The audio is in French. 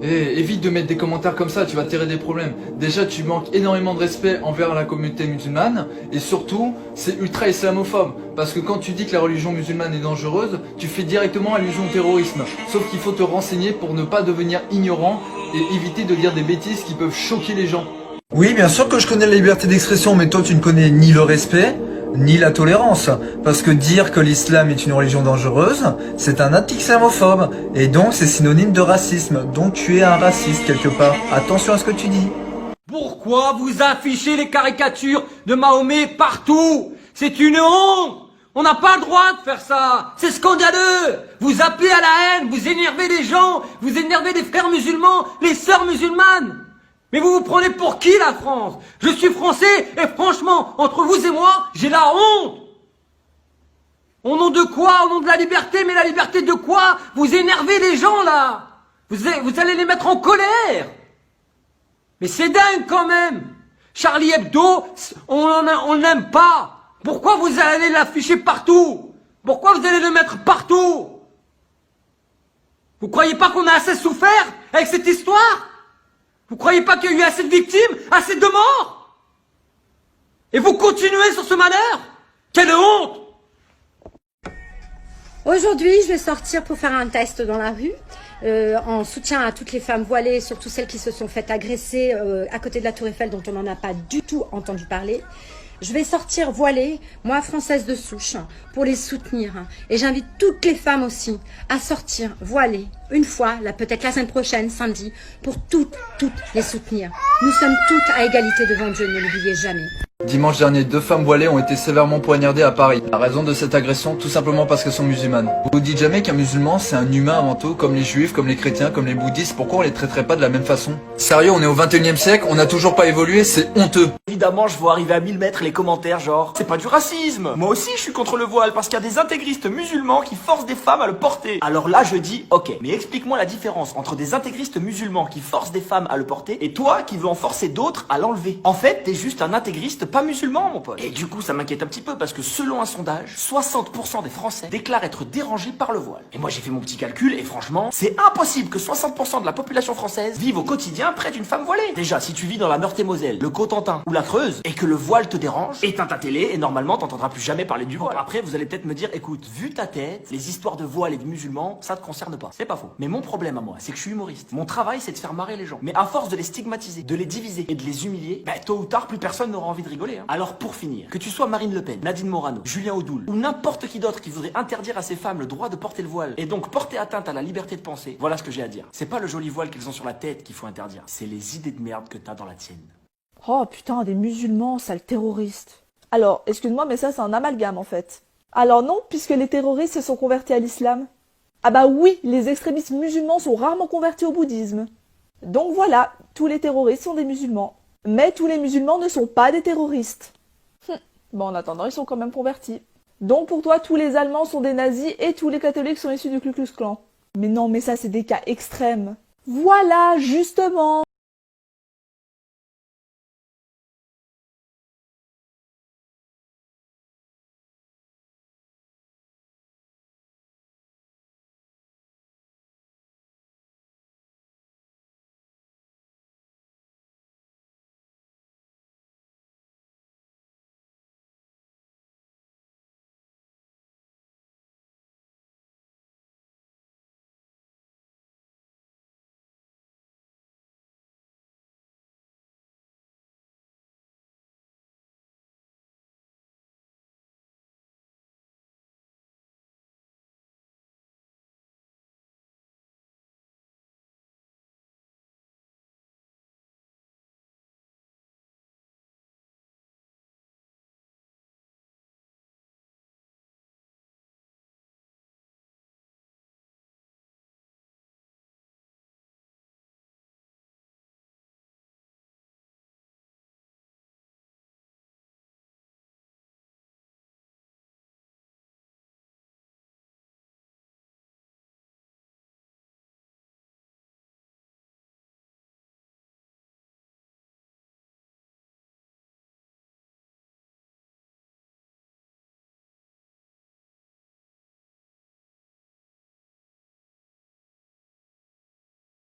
Évite de mettre des commentaires comme ça, tu vas t'aider des problèmes. Déjà, tu manques énormément de respect envers la communauté musulmane, et surtout, c'est ultra islamophobe. Parce que quand tu dis que la religion musulmane est dangereuse, tu fais directement allusion au terrorisme. Sauf qu'il faut te renseigner pour ne pas devenir ignorant et éviter de dire des bêtises qui peuvent choquer les gens. Oui, bien sûr que je connais la liberté d'expression, mais toi tu ne connais ni le respect, ni la tolérance. Parce que dire que l'islam est une religion dangereuse, c'est un acte islamophobe. Et donc c'est synonyme de racisme. Donc tu es un raciste quelque part. Attention à ce que tu dis. Pourquoi vous affichez les caricatures de Mahomet partout? C'est une honte! On n'a pas le droit de faire ça! C'est scandaleux! Vous appelez à la haine, vous énervez les gens, vous énervez les frères musulmans, les sœurs musulmanes! Mais vous vous prenez pour qui la France? Je suis français et franchement, entre vous et moi, j'ai la honte! Au nom de quoi? Au nom de la liberté? Mais la liberté de quoi? Vous énervez les gens là! Vous allez les mettre en colère! Mais c'est dingue quand même! Charlie Hebdo, on n'aime pas! Pourquoi vous allez l'afficher partout? Pourquoi vous allez le mettre partout? Vous croyez pas qu'on a assez souffert avec cette histoire? Vous croyez pas qu'il y a eu assez de victimes, assez de morts? Et vous continuez sur ce malheur? Quelle honte! Aujourd'hui, je vais sortir pour faire un test dans la rue, en soutien à toutes les femmes voilées, surtout celles qui se sont faites agresser à côté de la Tour Eiffel, dont on n'en a pas du tout entendu parler. Je vais sortir voilée, moi française de souche, pour les soutenir. Et j'invite toutes les femmes aussi à sortir voilées, une fois, là peut-être la semaine prochaine, samedi, pour toutes les soutenir. Nous sommes toutes à égalité devant Dieu, ne l'oubliez jamais. Dimanche dernier, 2 femmes voilées ont été sévèrement poignardées à Paris. La raison de cette agression, tout simplement parce qu'elles sont musulmanes. Vous vous dites jamais qu'un musulman c'est un humain avant tout, comme les juifs, comme les chrétiens, comme les bouddhistes, pourquoi on les traiterait pas de la même façon? Sérieux, on est au 21e siècle, on n'a toujours pas évolué, c'est honteux. Évidemment, je vois arriver à 1000 mètres les commentaires genre « C'est pas du racisme !» Moi aussi, je suis contre le voile parce qu'il y a des intégristes musulmans qui forcent des femmes à le porter. Alors là, je dis « Ok, mais explique-moi la différence entre des intégristes musulmans qui forcent des femmes à le porter et toi qui veux en forcer d'autres à l'enlever. En fait, t'es juste un intégriste pas musulman, mon pote. » Et du coup, ça m'inquiète un petit peu parce que selon un sondage, 60% des Français déclarent être dérangés par le voile. Et moi, j'ai fait mon petit calcul et franchement, c'est impossible que 60% de la population française vive au quotidien près d'une femme voilée. Déjà, si tu vis dans la Meurthe-et-Moselle, le Cotentin ou la Creuse et que le voile te dérange, éteins ta télé et normalement t'entendras plus jamais parler du voile. Après vous allez peut-être me dire, écoute, vu ta tête, les histoires de voile et de musulmans, ça te concerne pas. C'est pas faux. Mais mon problème à moi, c'est que je suis humoriste. Mon travail c'est de faire marrer les gens. Mais à force de les stigmatiser, de les diviser et de les humilier, bah tôt ou tard plus personne n'aura envie de rigoler. Alors pour finir, que tu sois Marine Le Pen, Nadine Morano, Julien Audoul ou n'importe qui d'autre qui voudrait interdire à ces femmes le droit de porter le voile et donc porter atteinte à la liberté de penser, voilà ce que j'ai à dire. C'est pas le joli voile qu'elles ont sur la tête qu'il faut interdire, c'est les idées de merde que t'as dans la tienne. Oh putain, des musulmans, sales terroristes. Alors, excuse-moi, mais ça c'est un amalgame en fait. Alors non, puisque les terroristes se sont convertis à l'islam. Ah bah oui, les extrémistes musulmans sont rarement convertis au bouddhisme. Donc voilà, tous les terroristes sont des musulmans. Mais tous les musulmans ne sont pas des terroristes. Bon, en attendant, ils sont quand même convertis. Donc pour toi, tous les Allemands sont des nazis et tous les catholiques sont issus du Ku Klux Klan. Mais non, mais ça c'est des cas extrêmes. Voilà, justement.